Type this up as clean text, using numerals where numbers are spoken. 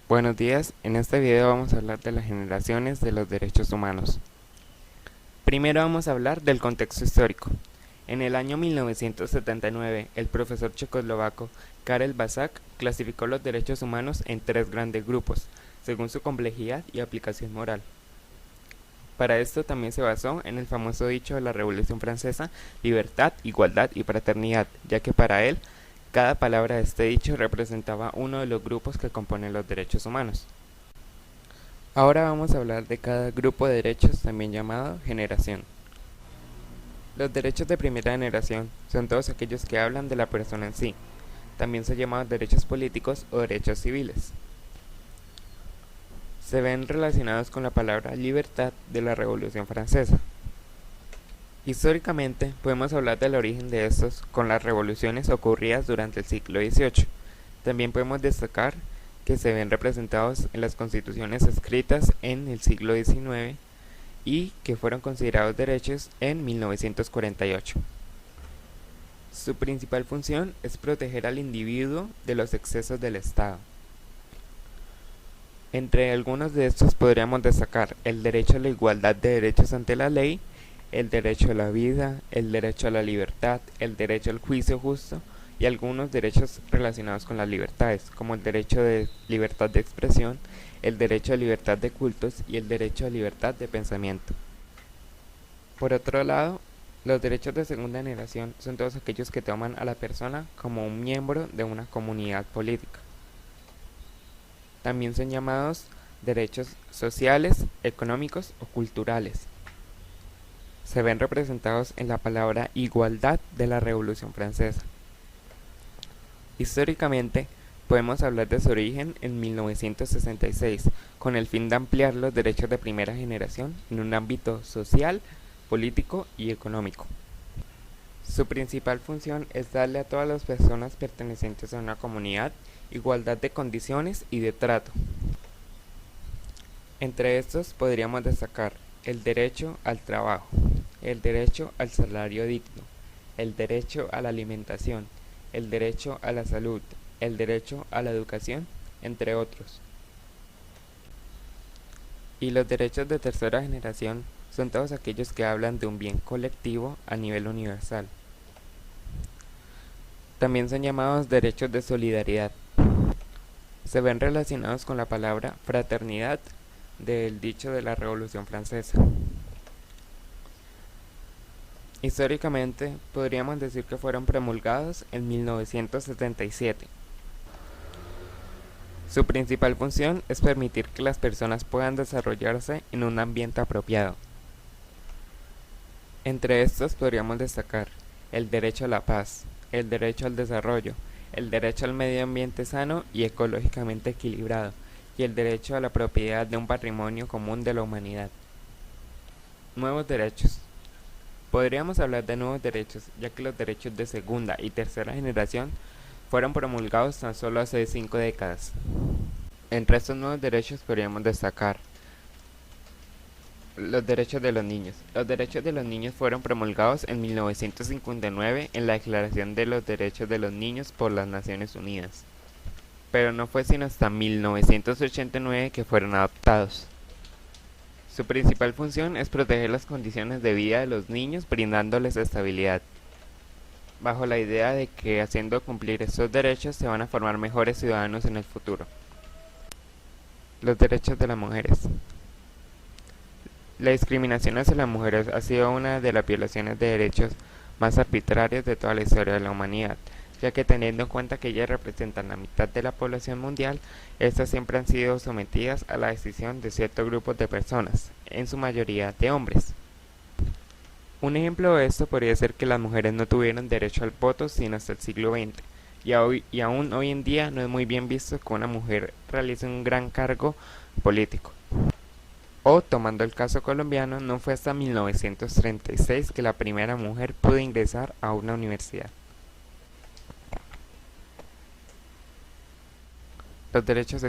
Buenos días, en este video vamos a hablar de las generaciones de los derechos humanos. Primero vamos a hablar del contexto histórico. En el año 1979, el profesor checoslovaco Karel Vacek clasificó los derechos humanos en tres grandes grupos, según su complejidad y aplicación moral. Para esto también se basó en el famoso dicho de la Revolución Francesa: libertad, igualdad y fraternidad, ya que para él, cada palabra de este dicho representaba uno de los grupos que componen los derechos humanos. Ahora vamos a hablar de cada grupo de derechos, también llamado generación. Los derechos de primera generación son todos aquellos que hablan de la persona en sí. También son llamados derechos políticos o derechos civiles. Se ven relacionados con la palabra libertad de la Revolución Francesa. Históricamente, podemos hablar del origen de estos con las revoluciones ocurridas durante el siglo XVIII. También podemos destacar que se ven representados en las constituciones escritas en el siglo XIX y que fueron considerados derechos en 1948. Su principal función es proteger al individuo de los excesos del Estado. Entre algunos de estos podríamos destacar el derecho a la igualdad de derechos ante la ley, el derecho a la vida, el derecho a la libertad, el derecho al juicio justo y algunos derechos relacionados con las libertades, como el derecho de libertad de expresión, el derecho a libertad de cultos y el derecho a libertad de pensamiento. Por otro lado, los derechos de segunda generación son todos aquellos que toman a la persona como un miembro de una comunidad política. También son llamados derechos sociales, económicos o culturales. Se ven representados en la palabra igualdad de la Revolución Francesa. Históricamente, podemos hablar de su origen en 1966, con el fin de ampliar los derechos de primera generación en un ámbito social, político y económico. Su principal función es darle a todas las personas pertenecientes a una comunidad igualdad de condiciones y de trato. Entre estos podríamos destacar el derecho al trabajo, el derecho al salario digno, el derecho a la alimentación, el derecho a la salud, el derecho a la educación, entre otros. Y los derechos de tercera generación son todos aquellos que hablan de un bien colectivo a nivel universal. También son llamados derechos de solidaridad. Se ven relacionados con la palabra fraternidad del dicho de la Revolución Francesa. Históricamente, podríamos decir que fueron promulgados en 1977. Su principal función es permitir que las personas puedan desarrollarse en un ambiente apropiado. Entre estos podríamos destacar el derecho a la paz, el derecho al desarrollo, el derecho al medio ambiente sano y ecológicamente equilibrado, y el derecho a la propiedad de un patrimonio común de la humanidad. Nuevos derechos. Podríamos hablar de nuevos derechos, ya que los derechos de segunda y tercera generación fueron promulgados tan solo hace 5 décadas. Entre estos nuevos derechos podríamos destacar los derechos de los niños. Los derechos de los niños fueron promulgados en 1959 en la Declaración de los Derechos de los Niños por las Naciones Unidas, pero no fue sino hasta 1989 que fueron adoptados. Su principal función es proteger las condiciones de vida de los niños, brindándoles estabilidad, bajo la idea de que haciendo cumplir estos derechos se van a formar mejores ciudadanos en el futuro. Los derechos de las mujeres. La discriminación hacia las mujeres ha sido una de las violaciones de derechos más arbitrarias de toda la historia de la humanidad, ya que teniendo en cuenta que ellas representan la mitad de la población mundial, estas siempre han sido sometidas a la decisión de ciertos grupos de personas, en su mayoría de hombres. Un ejemplo de esto podría ser que las mujeres no tuvieron derecho al voto sino hasta el siglo XX, y aún hoy en día no es muy bien visto que una mujer realice un gran cargo político. O, tomando el caso colombiano, no fue hasta 1936 que la primera mujer pudo ingresar a una universidad. Los derechos